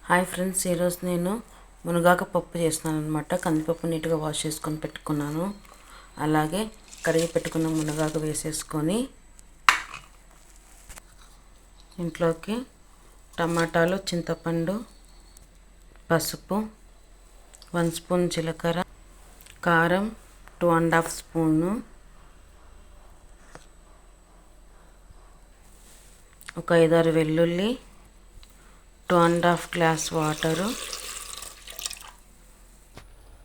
Hi friends, ఈరోజు నేను మునగాకు పప్పు చేస్తున్నాను అనమాట. కందిపప్పు నీట్గా వాష్ చేసుకొని పెట్టుకున్నాను. అలాగే కడిగి పెట్టుకున్న మునగాకు వేసేసుకొని ఇంట్లోకి టమాటాలు, చింతపండు, పసుపు, 1 స్పూన్ జీలకర్ర, కారం 2½ స్పూను, ఒక 5-6 వెల్లుల్లి, 2½ గ్లాస్ వాటరు,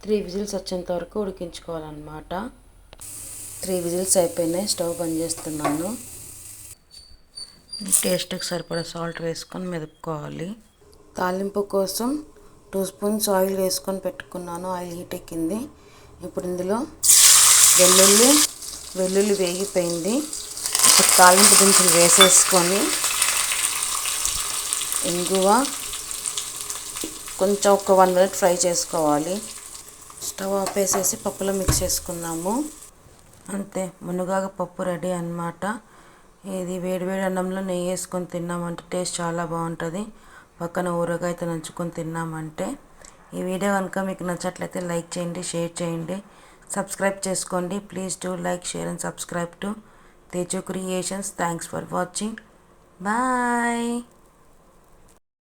3 విజిల్స్ వచ్చేంత వరకు ఉడికించుకోవాలన్నమాట. 3 విజిల్స్ అయిపోయినాయి. స్టవ్ బంద్ చేస్తున్నాను. టేస్ట్కి సరిపడా సాల్ట్ వేసుకొని మెదుపుకోవాలి. తాలింపు కోసం 2 స్పూన్స్ ఆయిల్ వేసుకొని పెట్టుకున్నాను. ఆయిల్ హీట్ ఎక్కింది. ఇప్పుడు ఇందులో వెల్లుల్లి వేగిపోయింది. ఇప్పుడు తాలింపు దినుసులు వేసేసుకొని ఇంగువ కొంచెం ఒక 1 మినిట్ ఫ్రై చేసుకోవాలి. స్టవ్ ఆపేసేసి పప్పులో మిక్స్ చేసుకుందాము. అంతే, మునగాకు పప్పు రెడీ అన్నమాట. ఇది వేడివేడి అన్నంలో నెయ్యి వేసుకొని తిన్నామంటే టేస్ట్ చాలా బాగుంటుంది. పక్కన ఊరగాయతో నంచుకొని తిన్నామంటే. ఈ వీడియో కనుక మీకు నచ్చట్లయితే లైక్ చేయండి, షేర్ చేయండి, సబ్స్క్రైబ్ చేసుకోండి. Please do like, share and subscribe to Teju creations. Thanks for watching. Bye.